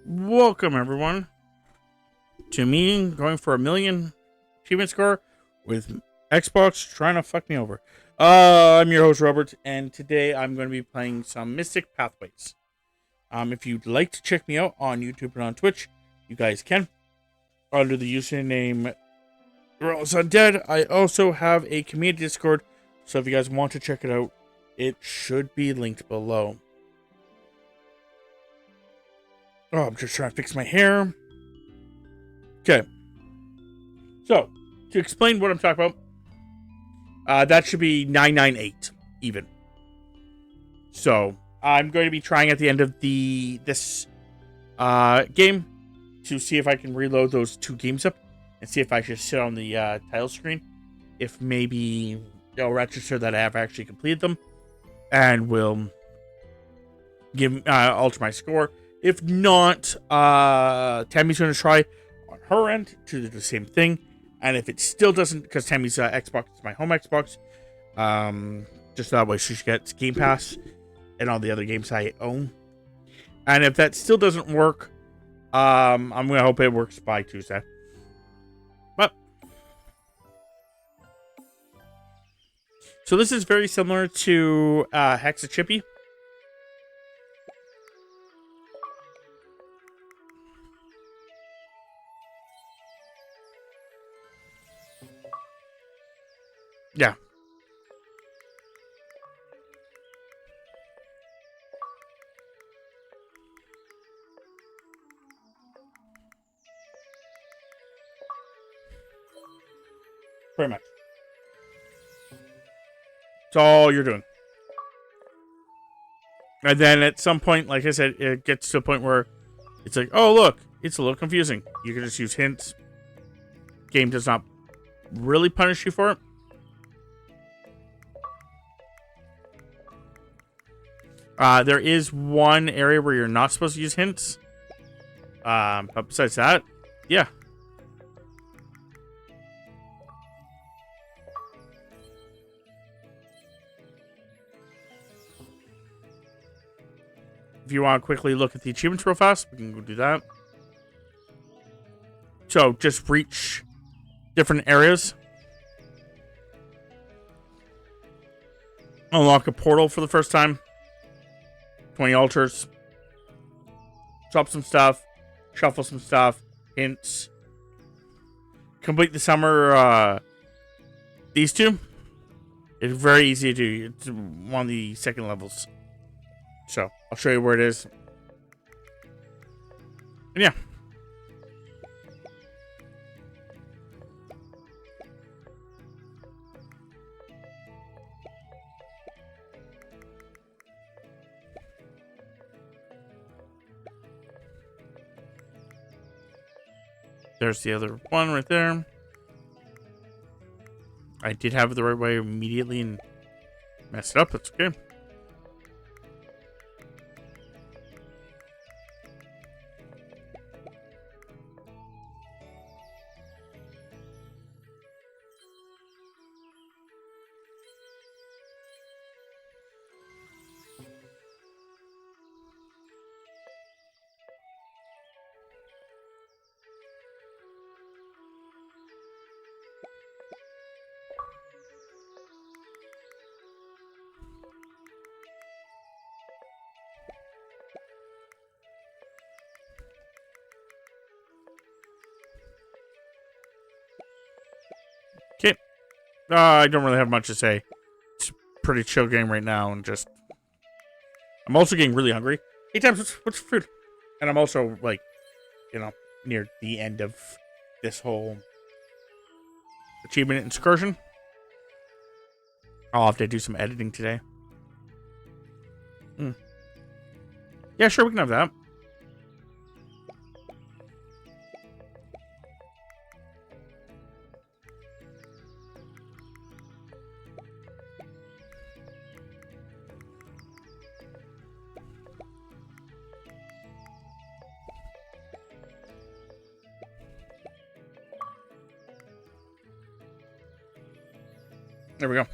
Welcome, everyone, to me going for 1,000,000 achievement score with Xbox trying to fuck me over. I'm your host, Robert, and today I'm going to be playing some Mystic Pathways. If you'd like to check me out on YouTube and on Twitch, you guys can. Under the username Rose Undead, I also have a community Discord, so if you guys want to check it out, it should be linked below. Oh, I'm just trying to fix my hair. Okay. So, to explain what I'm talking about, that should be 998 even. So, I'm going to be trying at the end of this game to see if I can reload those two games up and see if I should sit on the title screen. If maybe it'll register that I have actually completed them and will give alter my score. If not, Tammy's going to try on her end to do the same thing. And if it still doesn't, because Tammy's Xbox is my home Xbox, just that way she gets Game Pass and all the other games I own. And if that still doesn't work, I'm going to hope it works by Tuesday. But so this is very similar to Hexa Chippy. Yeah. Pretty much. That's all you're doing. And then at some point, like I said, it gets to a point where it's like, oh, look, it's a little confusing. You can just use hints. Game does not really punish you for it. There is one area where you're not supposed to use hints. But besides that, yeah. If you want to quickly look at the achievements real fast, we can go do that. So, just reach different areas. Unlock a portal for the first time. 20 altars. Drop some stuff. Shuffle some stuff. Hints. Complete the summer, these two. It's very easy to do. It's one of the second levels. So, I'll show you where it is. And yeah. There's the other one right there. I did have it the right way immediately and messed it up. That's okay. Okay. I don't really have much to say. It's a pretty chill game right now, and just I'm also getting really hungry. Hey, Tams, what's food? And I'm also like, near the end of this whole achievement excursion. I'll have to do some editing today. Yeah, sure, we can have that. There we go.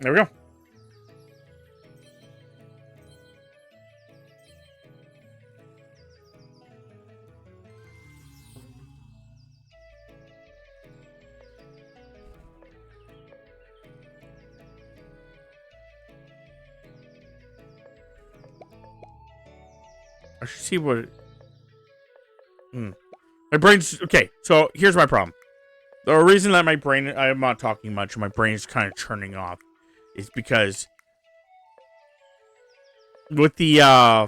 There we go. I should see what. My brain's okay. So here's my problem. The reason that my brain, I'm not talking much, my brain is kind of churning off, is because with the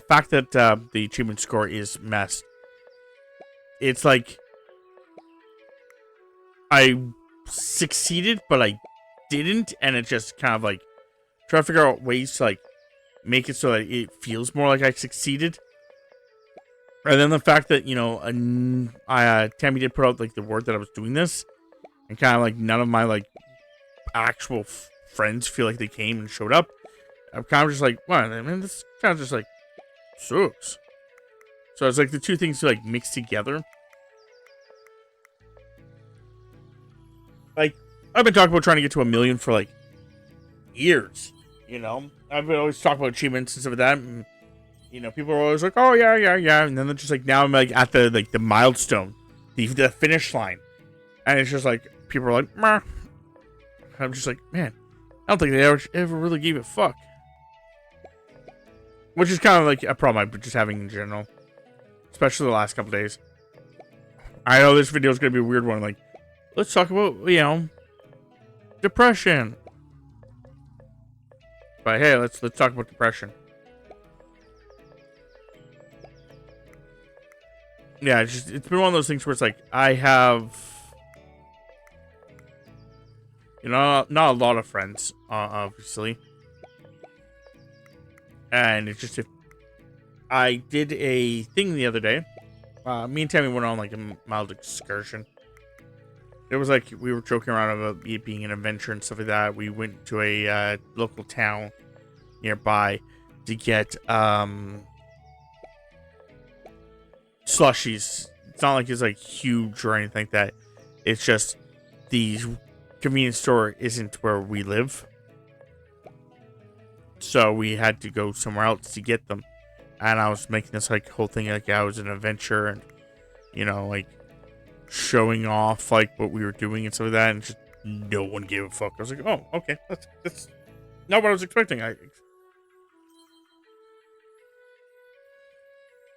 fact that the achievement score is messed, it's like I succeeded, but I didn't, and it's just kind of like trying to figure out ways to like make it so that it feels more like I succeeded. And then the fact that, you know, Tammy did put out like the word that I was doing this, and kind of like none of my like actual friends feel like they came and showed up. I'm kind of just like, what? I mean, this kind of just like sucks. So it's like the two things to like mix together. Like, I've been talking about trying to get to 1 million for like years. You know, I've been always talking about achievements and stuff like that. And, you know, people are always like, oh yeah, yeah, yeah, and then they're just like, now I'm like at the milestone, the finish line, and it's just like people are like, meh. I'm just like, man, I don't think they ever really gave a fuck. Which is kind of like a problem I've been just having in general, especially the last couple days. I know this video is gonna be a weird one. Like, let's talk about, you know, depression. But hey, let's talk about depression. Yeah, it's been one of those things where it's like I have, you know, not a lot of friends, obviously, and it's just if I did a thing the other day. Me and Tammy went on like a mild excursion. It was like we were joking around about it being an adventure and stuff like that. We went to a local town nearby to get slushies. It's not like it's like huge or anything like that. It's just the convenience store isn't where we live, so we had to go somewhere else to get them. And I was making this like whole thing like I was an adventure, and you know, like showing off like what we were doing and stuff like that, and just no one gave a fuck. I was like, oh, okay, that's not what I was expecting. I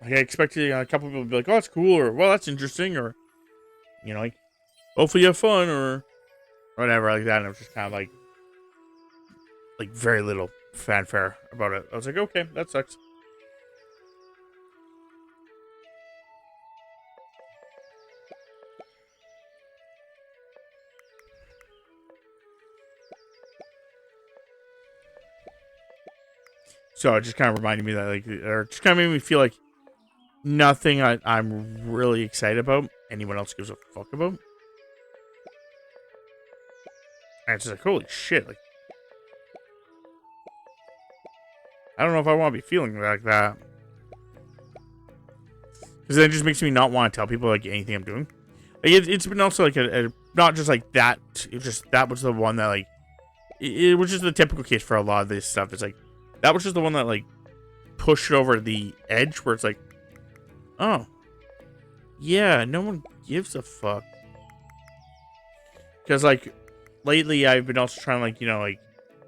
expected a couple people to be like, oh, that's cool, or well, that's interesting, or you know, like hopefully you have fun, or whatever like that. And it was just kind of like very little fanfare about it. I was like, okay, that sucks. So it just kind of reminded me that, like, or just kind of made me feel like nothing I'm really excited about, anyone else gives a fuck about. And it's just like, holy shit, like, I don't know if I want to be feeling like that. Because then it just makes me not want to tell people, like, anything I'm doing. Like, it's been also, like, not just, like, that. It just, that was the one that, like, it was just the typical case for a lot of this stuff. It's like, that was just the one that, like, pushed it over the edge where it's like, oh, yeah, no one gives a fuck. Because, like, lately I've been also trying to, like, you know, like,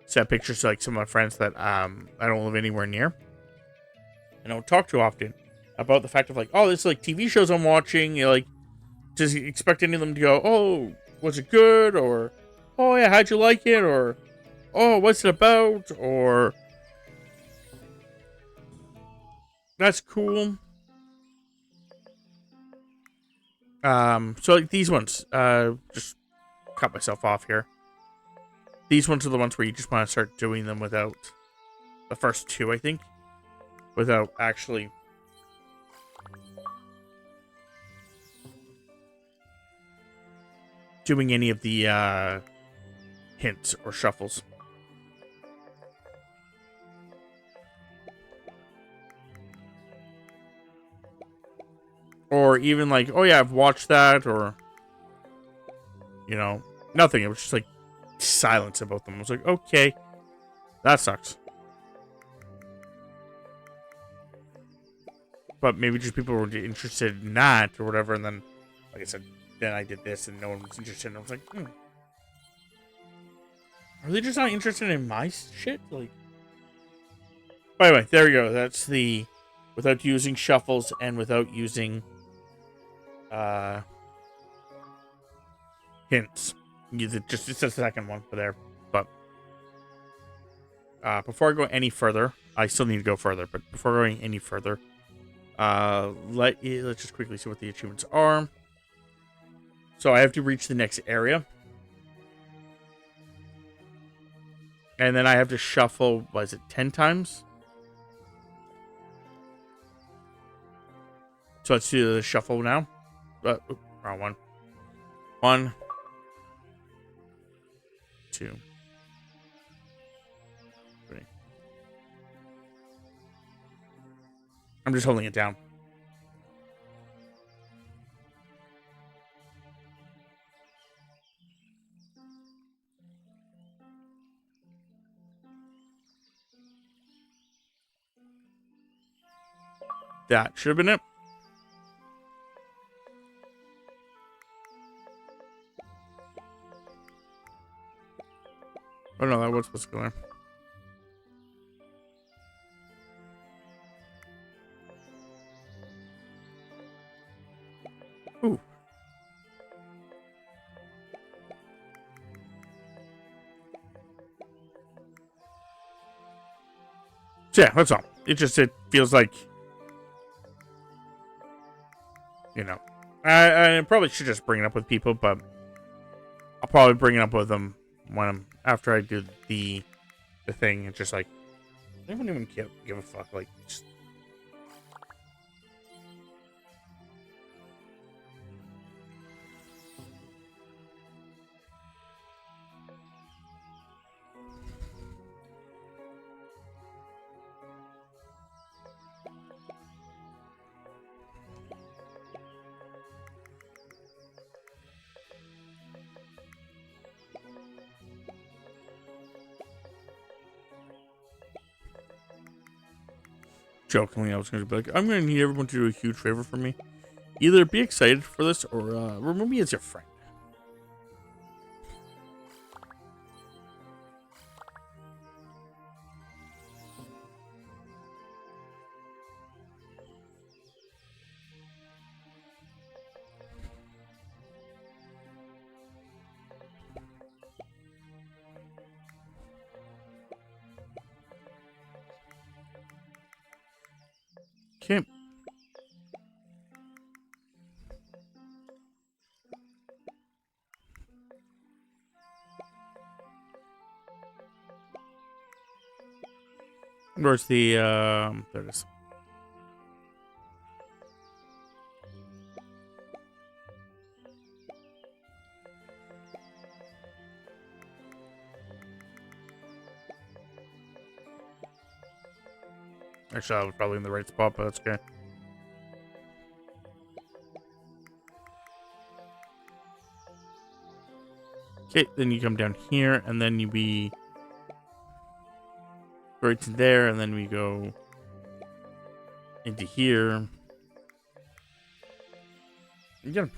set pictures to, like, some of my friends that I don't live anywhere near. And I don't talk too often about the fact of, like, oh, this is, like, TV shows I'm watching. You know, like, just expect any of them to go, oh, was it good? Or, oh, yeah, how'd you like it? Or, oh, what's it about? Or, that's cool. So like these ones, just cut myself off here. These ones are the ones where you just want to start doing them without the first two, I think, without actually doing any of the hints or shuffles. Or even like, oh yeah, I've watched that, or, you know, nothing. It was just like silence about them. I was like, okay, That sucks. But maybe just people were interested in that or whatever, and then, like I said, then I did this and no one was interested, and I was like, are they just not interested in my shit? Like, by the way, there we go. That's the without using shuffles and without using hints. It's just the second one for there. But before I go any further, I still need to go further. But before going any further, let's just quickly see what the achievements are. So I have to reach the next area. And then I have to shuffle, what is it, 10 times? So let's do the shuffle now. Wrong one. 1, 2, 3. I'm just holding it down. That should have been it. Oh no, that was supposed to go there. Ooh. So yeah, that's all. It feels like, you know, I probably should just bring it up with people, but I'll probably bring it up with them when after I do the thing. It's just like, I don't even give a fuck. Like, just, jokingly, I was going to be like, I'm going to need everyone to do a huge favor for me. Either be excited for this or remove me as your friend. Okay. Where's the, there it is. Actually, I was probably in the right spot, but that's okay. Okay, then you come down here, and then you be right to there, and then we go into here. You gotta...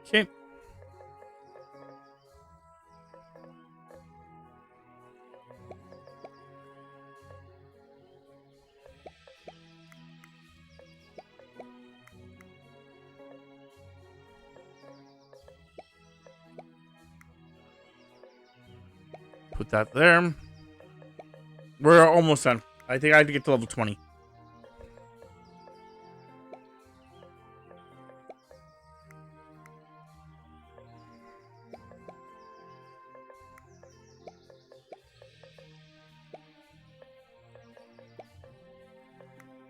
Okay. Put that there. We're almost done. I think I have to get to level 20.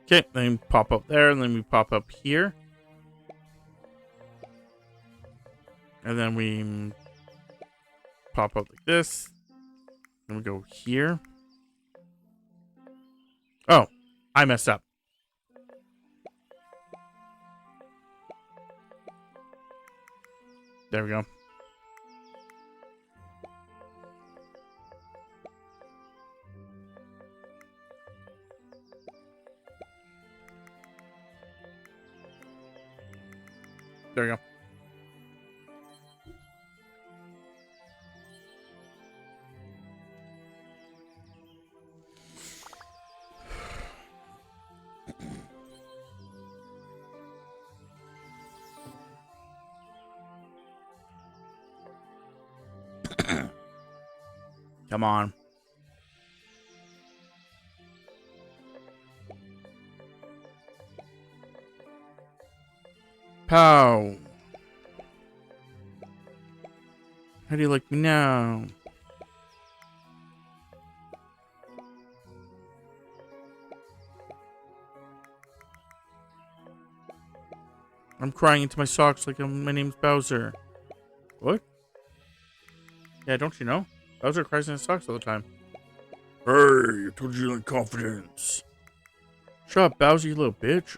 Okay, then we pop up there, and then we pop up here. And then we pop up like this. Then we go here. Oh, I messed up. There we go. There we go. Come on. Pow. How do you like me now? I'm crying into my socks like my name's Bowser. What? Yeah, don't you know? Bowser cries in his socks all the time. Hey, I told you in confidence. Shut up, Bowser, you little bitch.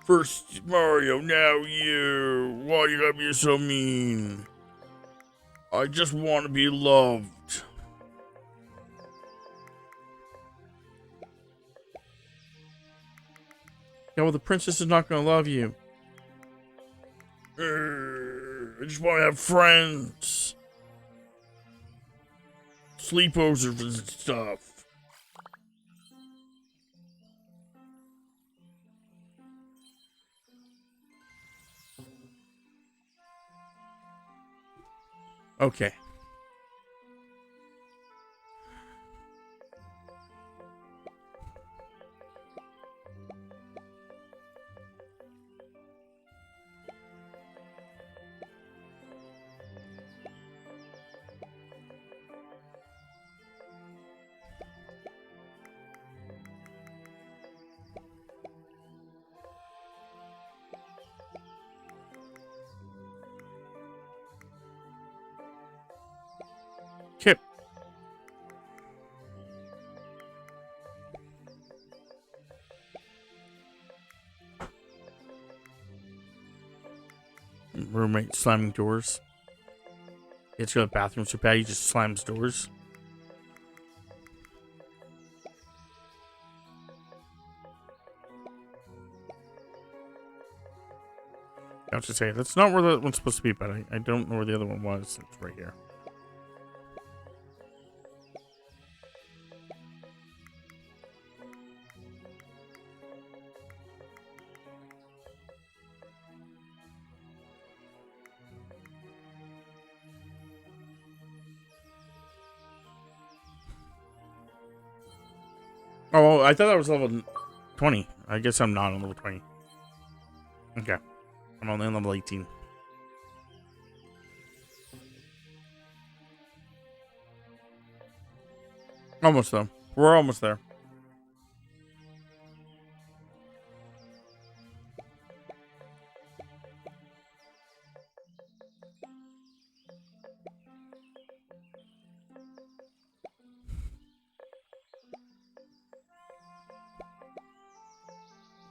First Mario, now you. Why you gotta be so mean? I just want to be loved. Yeah, well, the princess is not gonna love you. I just want to have friends. Sleepovers and stuff. Okay. Kip. Roommate slamming doors. It's got a bathroom so bad he just slams doors. I was to say that's not where that one's supposed to be, but I don't know where the other one was. It's right here. Oh, I thought that was level 20. I guess I'm not on level 20. Okay. I'm only on level 18. Almost though. We're almost there.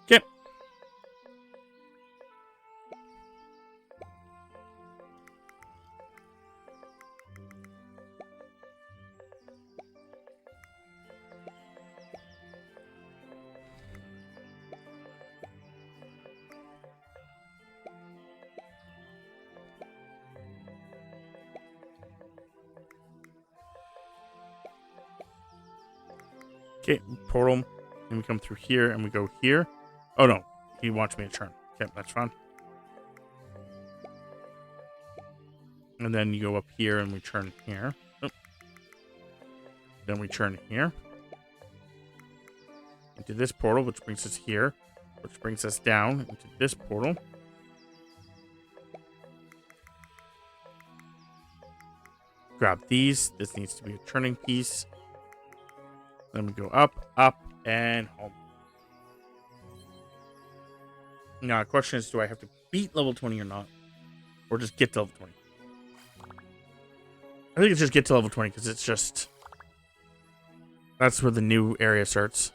Okay. Okay, portal. And we come through here and we go here. Oh no, he wants me to turn. Okay, that's fine. And then you go up here and we turn here. Oh. Then we turn here. Into this portal, which brings us here. Which brings us down into this portal. Grab these. This needs to be a turning piece. Then we go up, up, and home. Now, the question is, do I have to beat level 20 or not? Or just get to level 20? I think it's just get to level 20 because it's just... That's where the new area starts.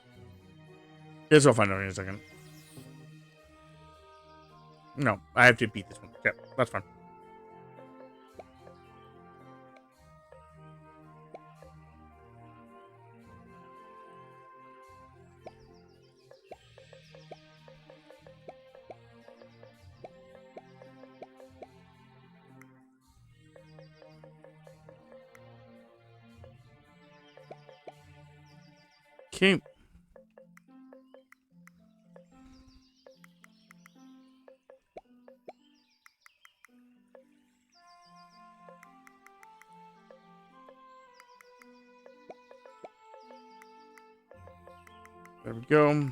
Guess I'll find out in a second. No, I have to beat this one. Yeah, that's fine. Okay. There we go.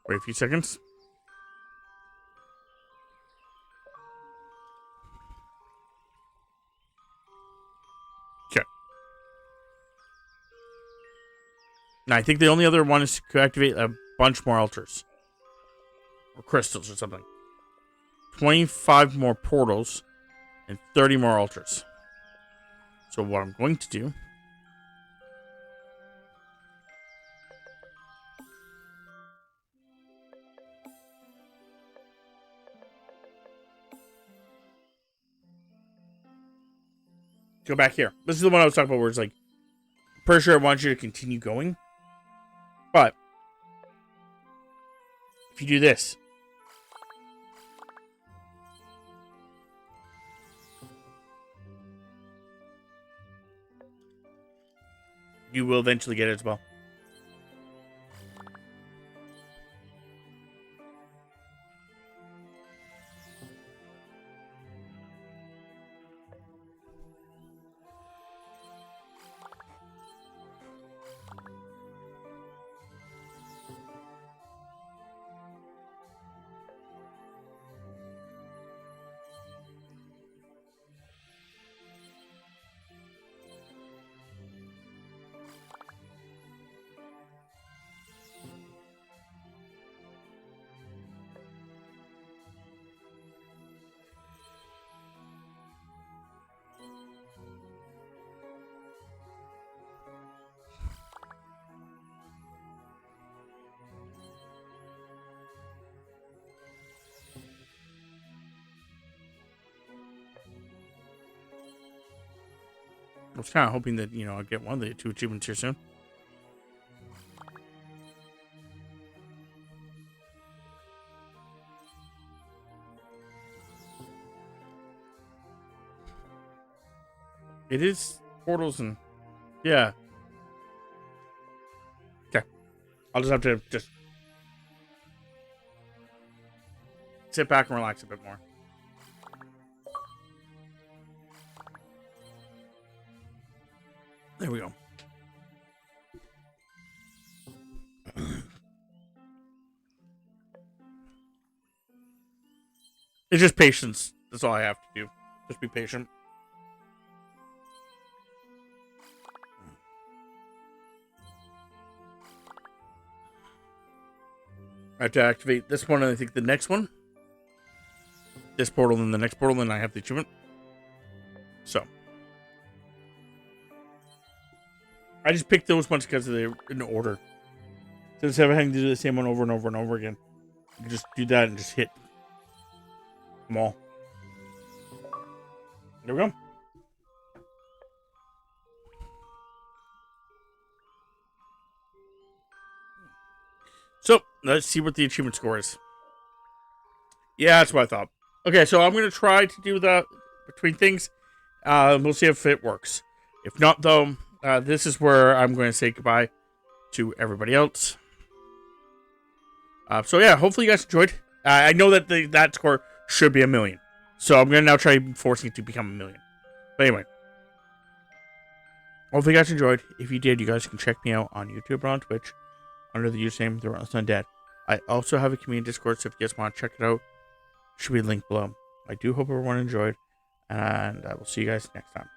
Wait a few seconds. Okay. Now, I think the only other one is to activate a bunch more altars. Or crystals or something. 25 more portals and 30 more altars. So what I'm going to do... Go back here. This is the one I was talking about where it's like, pretty sure I want you to continue going. But, if you do this, you will eventually get it as well. I was kind of hoping that, you know, I'd get one of the 2 achievements here soon. It is portals and... Yeah. Okay. I'll just have to just... sit back and relax a bit more. There we go. It's just patience. That's all I have to do. Just be patient. I have to activate this one and I think the next one. This portal and the next portal, and I have the achievement. So. I just picked those ones because they're in order. So instead of having to do the same one over and over and over again, you can just do that and just hit them all. There we go. So, let's see what the achievement score is. Yeah, that's what I thought. Okay, so I'm going to try to do that between things. We'll see if it works. If not, though, this is where I'm going to say goodbye to everybody else. So yeah, hopefully you guys enjoyed. I know that that score should be 1,000,000. So I'm going to now try forcing it to become 1,000,000. But anyway. Hopefully you guys enjoyed. If you did, you guys can check me out on YouTube or on Twitch under the username The Relentless Undead. I also have a community Discord, so if you guys want to check it out, it should be linked below. I do hope everyone enjoyed, and I will see you guys next time.